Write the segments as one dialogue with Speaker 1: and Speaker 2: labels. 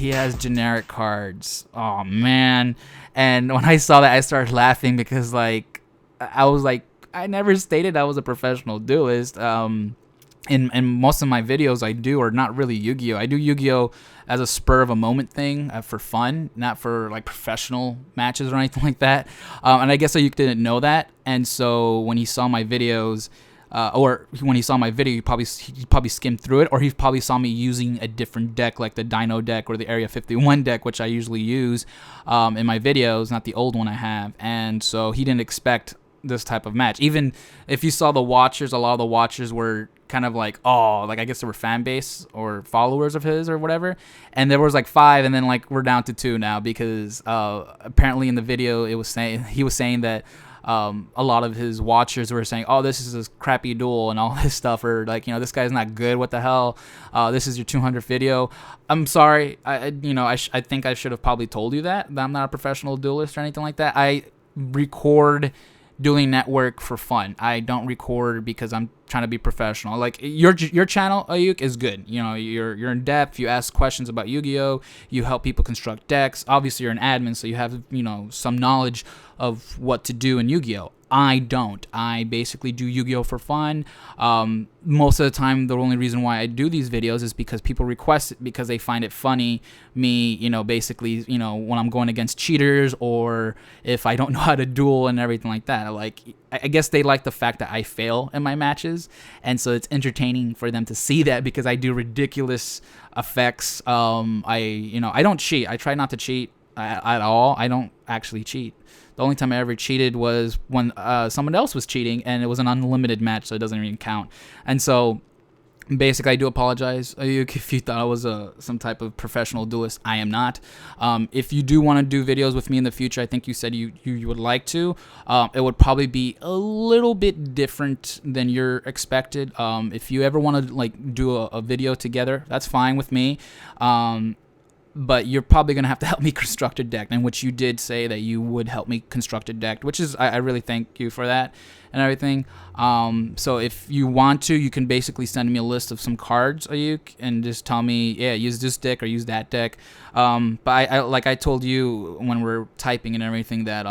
Speaker 1: he has generic cards. Oh man. And when I saw that, I started laughing because like I was like, I never stated I was a professional duelist. In most of my videos I do are not really Yu-Gi-Oh. I do Yu-Gi-Oh as a spur of a moment thing, for fun, not for like professional matches or anything like that. And I guess you didn't know that. And so when he saw my videos, or when he saw my video, he probably skimmed through it, or he probably saw me using a different deck, like the Dino deck or the Area 51 deck, which I usually use in my videos, not the old one I have. And so he didn't expect this type of match. Even if you saw the watchers, a lot of the watchers were kind of like, oh, like I guess they were fan base or followers of his or whatever. And there was like 5, and then like we're down to 2 now because apparently in the video he was saying that a lot of his watchers were saying, oh, this is a crappy duel and all this stuff, or like, this guy's not good, what the hell, this is your 200th video. I'm sorry, I think I should have probably told you that I'm not a professional duelist or anything like that. I record Dueling Network for fun. I don't record because I'm trying to be professional. Like your channel, Ayuk, is good. You're in depth. You ask questions about Yu-Gi-Oh. You help people construct decks. Obviously, you're an admin, so you have some knowledge of what to do in Yu-Gi-Oh. I don't. I basically do Yu-Gi-Oh for fun. Most of the time, the only reason why I do these videos is because people request it because they find it funny. Me, basically, when I'm going against cheaters or if I don't know how to duel and everything like that. Like, I guess they like the fact that I fail in my matches, and so it's entertaining for them to see that because I do ridiculous effects. I don't cheat. I try not to cheat at all. I don't actually cheat. The only time I ever cheated was when someone else was cheating, and it was an unlimited match, so it doesn't even count. And so, basically, I do apologize, Ayuk, if you thought I was some type of professional duelist. I am not. If you do want to do videos with me in the future, I think you said you would like to. It would probably be a little bit different than you're expected. If you ever want to like do a video together, that's fine with me. But you're probably going to have to help me construct a deck, and which you did say that you would help me construct a deck, which is, I really thank you for that and everything. So if you want to, you can basically send me a list of some cards, Ayuk, and just tell me, yeah, use this deck or use that deck. But I like I told you when we're typing and everything that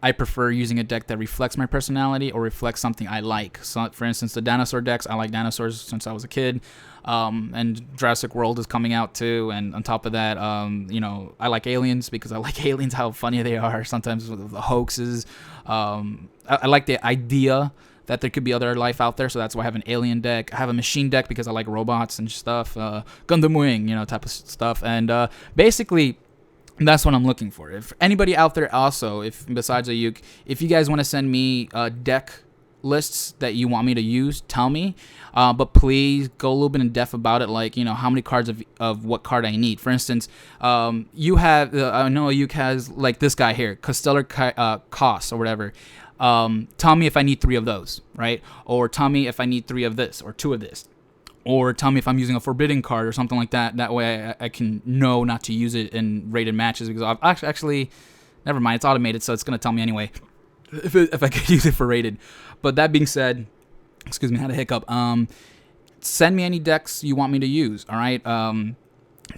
Speaker 1: I prefer using a deck that reflects my personality or reflects something I like. So, for instance, the dinosaur decks, I like dinosaurs since I was a kid. And Jurassic World is coming out too. And on top of that, I like aliens because I like aliens, how funny they are. Sometimes with the hoaxes. I like the idea that there could be other life out there. So that's why I have an alien deck. I have a machine deck because I like robots and stuff. Gundam Wing, type of stuff. And basically, that's what I'm looking for. If anybody out there also, if besides Ayuk, if you guys want to send me deck lists that you want me to use, tell me. But please go a little bit in depth about it, like how many cards of what card I need. For instance, you have I know Ayuk has like this guy here, Costellar Cost or whatever. Tell me if I need 3 of those, right? Or tell me if I need 3 of this or 2 of this. Or tell me if I'm using a forbidden card or something like that. That way I can know not to use it in rated matches, because I've actually, never mind, it's automated, so it's going to tell me anyway if I could use it for rated. But that being said, excuse me, I had a hiccup. Send me any decks you want me to use, all right?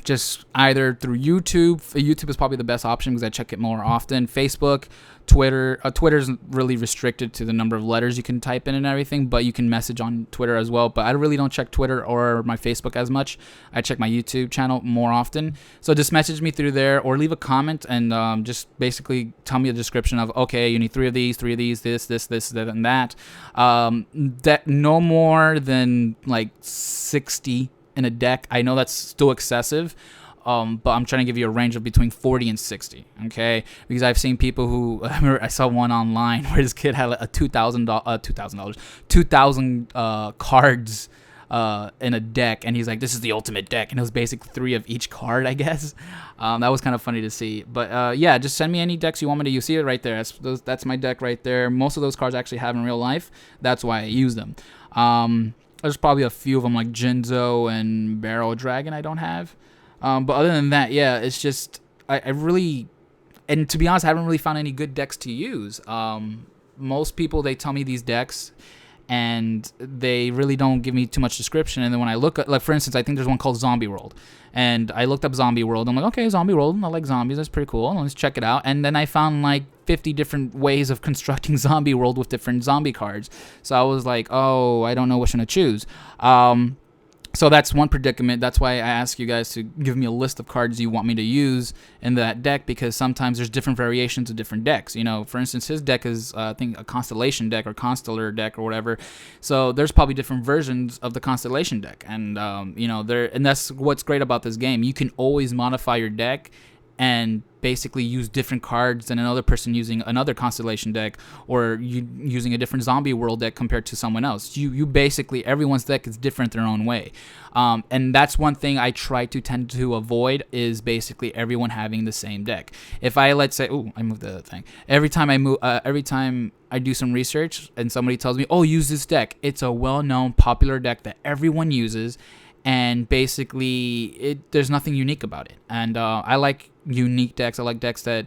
Speaker 1: Just either through YouTube. YouTube is probably the best option because I check it more often. Facebook, Twitter. Twitter's really restricted to the number of letters you can type in and everything, but you can message on Twitter as well. But I really don't check Twitter or my Facebook as much. I check my YouTube channel more often. So just message me through there or leave a comment and just basically tell me a description of, okay, you need 3 of these, this, that, and that. That no more than like 60 in a deck. I know that's still excessive, but I'm trying to give you a range of between 40 and 60, okay? Because I've seen people who, I remember I saw one online where this kid had a $2,000 cards in a deck, and he's like, this is the ultimate deck, and it was basically 3 of each card, I guess. That was kind of funny to see. But yeah, just send me any decks you want me to use. See it right there. That's my deck right there. Most of those cards I actually have in real life. That's why I use them. There's probably a few of them like Jinzo and Barrel Dragon I don't have. But other than that, yeah, it's just, I really, and to be honest, I haven't really found any good decks to use. Most people, they tell me these decks, and they really don't give me too much description. And then when I look at, like, for instance, I think there's one called Zombie World, and I looked up Zombie World. I'm like, okay, Zombie World, I like zombies, that's pretty cool, let's check it out. And then I found like 50 different ways of constructing Zombie World with different zombie cards. So I was like, oh, I don't know which one to choose. So that's one predicament. That's why I ask you guys to give me a list of cards you want me to use in that deck, because sometimes there's different variations of different decks. You know, for instance, his deck is, I think, a Constellation deck or Constellar deck or whatever. So there's probably different versions of the Constellation deck. And, and that's what's great about this game. You can always modify your deck and basically use different cards than another person using another Constellation deck, or you using a different Zombie World deck compared to someone else. You basically, everyone's deck is different their own way. And that's one thing I try to tend to avoid, is basically everyone having the same deck. If I, let's say, I moved the thing. Every time I do some research and somebody tells me, oh, use this deck, it's a well-known popular deck that everyone uses, and basically there's nothing unique about it. And I like unique decks. I like decks that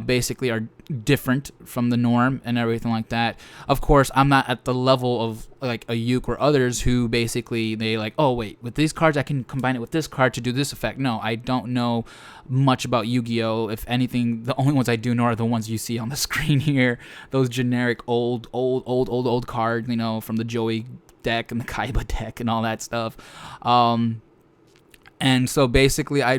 Speaker 1: basically are different from the norm and everything like that. Of course, I'm not at the level of like a Yuke or others who basically they like, oh wait, with these cards I can combine it with this card to do this effect. No, I don't know much about Yu-Gi-Oh. If anything, the only ones I do know are the ones you see on the screen here. Those generic old cards, from the Joey deck and the Kaiba deck and all that stuff. And so basically I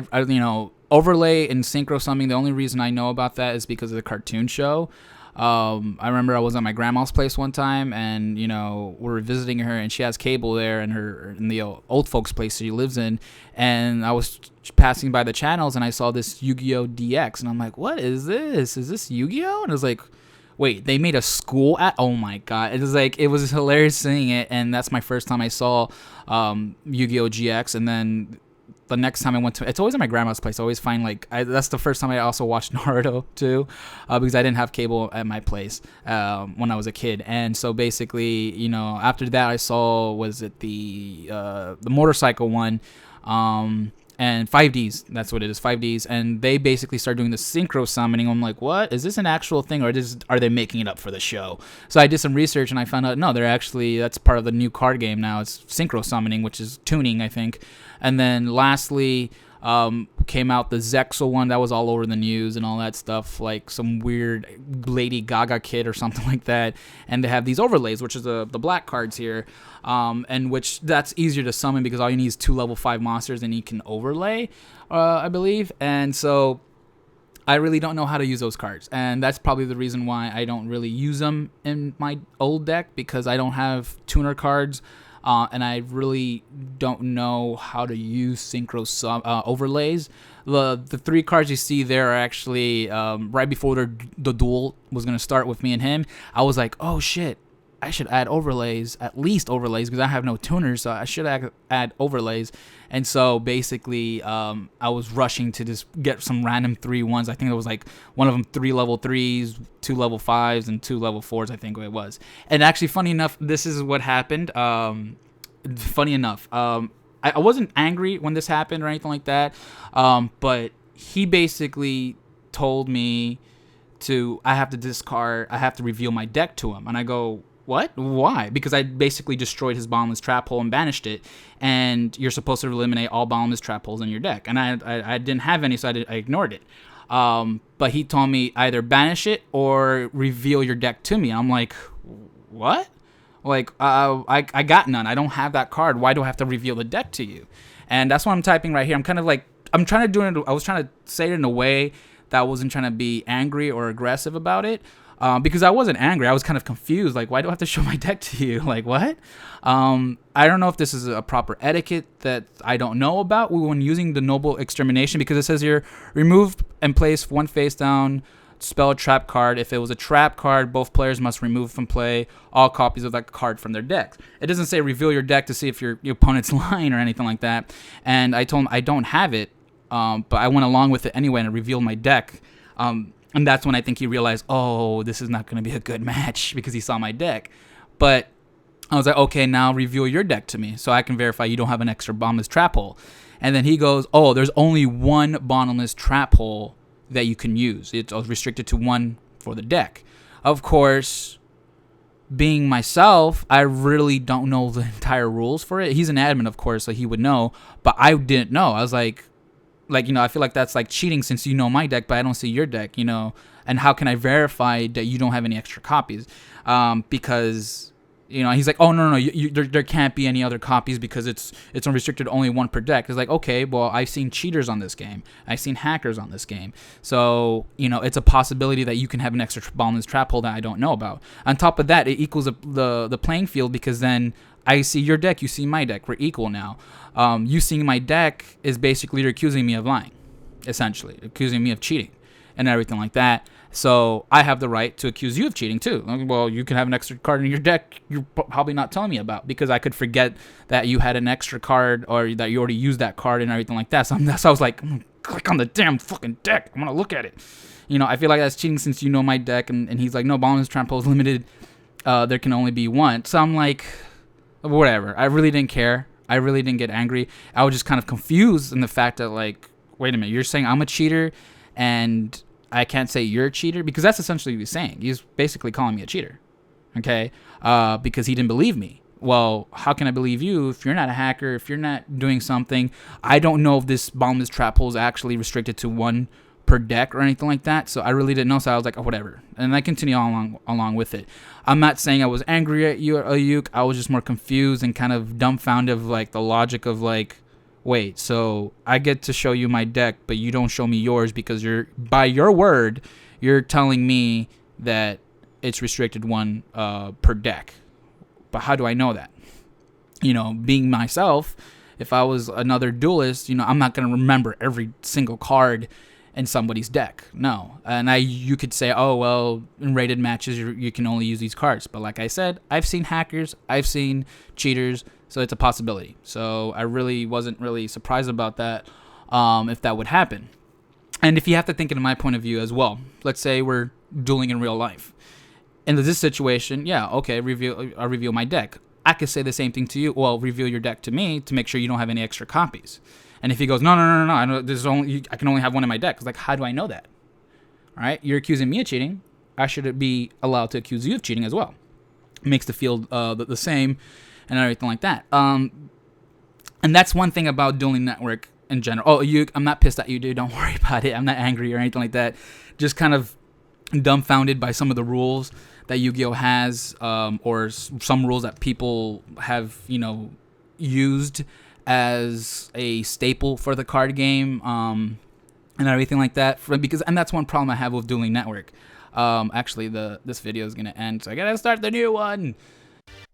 Speaker 1: overlay and synchro summoning, the only reason I know about that is because of the cartoon show. I remember I was at my grandma's place one time, and we're visiting her, and she has cable there in the old folks' place she lives in, and I was passing by the channels and I saw this Yu-Gi-Oh DX, and I'm like, what is this? Is this Yu-Gi-Oh? And I was like, wait, they made a school oh my god. It was hilarious seeing it, and that's my first time I saw Yu-Gi-Oh GX. And then the next time I went to, it's always at my grandma's place. I always find that's the first time I also watched Naruto too, because I didn't have cable at my place when I was a kid. And so basically, after that I saw, was it the motorcycle one, and 5Ds, that's what it is, 5Ds, and they basically start doing the synchro summoning. I'm like, what? Is this an actual thing, or are they making it up for the show? So I did some research, and I found out, no, that's part of the new card game now. It's synchro summoning, which is tuning, I think. And then lastly, came out the Zexal one that was all over the news and all that stuff, like some weird Lady Gaga kid or something like that. And they have these overlays, which is the black cards here, and which that's easier to summon because all you need is 2 level 5 monsters and you can overlay, I believe. And so I really don't know how to use those cards, and that's probably the reason why I don't really use them in my old deck, because I don't have tuner cards. And I really don't know how to use synchro overlays. The 3 cards you see there are actually right before the duel was going to start with me and him. I was like, oh shit, I should add overlays, at least overlays, because I have no tuners, so I should add overlays. And so basically, I was rushing to just get some random 3-1s. I think it was like one of them 3 level 3s, 2 level 5s, and 2 level 4s, I think it was. And actually, funny enough, this is what happened. Funny enough, I wasn't angry when this happened or anything like that, but he basically told me I have to reveal my deck to him. And I go, what? Why? Because I basically destroyed his bottomless trap hole and banished it, and you're supposed to eliminate all bottomless trap holes in your deck. And I didn't have any, so I ignored it. But he told me either banish it or reveal your deck to me. I'm like, what? Like, I got none. I don't have that card. Why do I have to reveal the deck to you? And that's what I'm typing right here. I'm kind of like, I was trying to say it in a way that I wasn't trying to be angry or aggressive about it. Because I wasn't angry. I was kind of confused. Like, why do I have to show my deck to you? Like, what? I don't know if this is a proper etiquette that I don't know about when using the Noble Extermination, because it says here, remove and place 1 face down spell trap card. If it was a trap card, both players must remove from play all copies of that card from their decks. It doesn't say reveal your deck to see if your opponent's lying or anything like that. And I told him I don't have it, but I went along with it anyway and revealed my deck. And that's when I think he realized, oh, this is not going to be a good match, because he saw my deck. But I was like, okay, now reveal your deck to me so I can verify you don't have an extra bottomless trap hole. And then he goes, oh, there's only 1 bottomless trap hole that you can use. It's restricted to 1 for the deck. Of course, being myself, I really don't know the entire rules for it. He's an admin, of course, so he would know, but I didn't know. I was like, I feel like that's like cheating since you know my deck, but I don't see your deck, and how can I verify that you don't have any extra copies? Because he's like, oh no, there can't be any other copies because it's unrestricted, only one per deck. It's like, okay, well, I've seen cheaters on this game, I've seen hackers on this game, so it's a possibility that you can have an extra bottomless trap hole that I don't know about. On top of that, it equals the playing field, because then I see your deck, you see my deck, we're equal now. You seeing my deck is basically you're accusing me of lying, essentially accusing me of cheating and everything like that. So I have the right to accuse you of cheating too. Well, you can have an extra card in your deck you're probably not telling me about, because I could forget that you had an extra card or that you already used that card and everything like that. So I was like, click on the damn fucking deck, I'm gonna look at it. I feel like that's cheating since you know my deck. And he's like, no, bottomless trap hole is limited, there can only be one. So I'm like, whatever. I really didn't care. I really didn't get angry. I was just kind of confused in the fact that, like, wait a minute, you're saying I'm a cheater and I can't say you're a cheater? Because that's essentially what he's saying. He's basically calling me a cheater, okay? Because he didn't believe me. Well, how can I believe you if you're not a hacker, if you're not doing something? I don't know if this bottomless trap hole is actually restricted to one per deck or anything like that. So I really didn't know. So I was like, oh, whatever. And I continue along with it. I'm not saying I was angry at you, Ayuk. I was just more confused and kind of dumbfounded of like the logic of like, wait, so I get to show you my deck, but you don't show me yours because by your word, you're telling me that it's restricted one per deck. But how do I know that? Being myself, if I was another duelist, I'm not going to remember every single card in somebody's deck. No. And you could say, oh, well, in rated matches, you can only use these cards. But like I said, I've seen hackers, I've seen cheaters, so it's a possibility. So I really wasn't really surprised about that, if that would happen. And if you have to think in my point of view as well, let's say we're dueling in real life. In this situation, yeah, okay, I'll reveal my deck. I could say the same thing to you. Well, reveal your deck to me to make sure you don't have any extra copies. And if he goes, no, I know I can only have one in my deck. It's like, how do I know that? All right, you're accusing me of cheating. I should be allowed to accuse you of cheating as well. It makes the field the same and everything like that. And that's one thing about Dueling Network in general. Oh, I'm not pissed at you, dude. Don't worry about it. I'm not angry or anything like that. Just kind of dumbfounded by some of the rules that Yu-Gi-Oh has, or some rules that people have, used as a staple for the card game, and everything like that. And that's one problem I have with Dueling Network. Actually, this video is gonna end, so I gotta start the new one.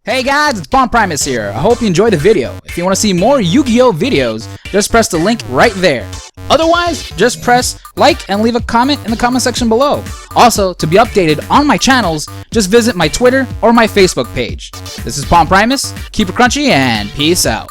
Speaker 1: Hey guys, it's Primus here. I hope you enjoyed the video. If you want to see more Yu-Gi-Oh videos, just press the link right there. Otherwise, just press like and leave a comment in the comment section below. Also, to be updated on my channels, just visit my Twitter or my Facebook page. This is Primus. Keep it crunchy and peace out.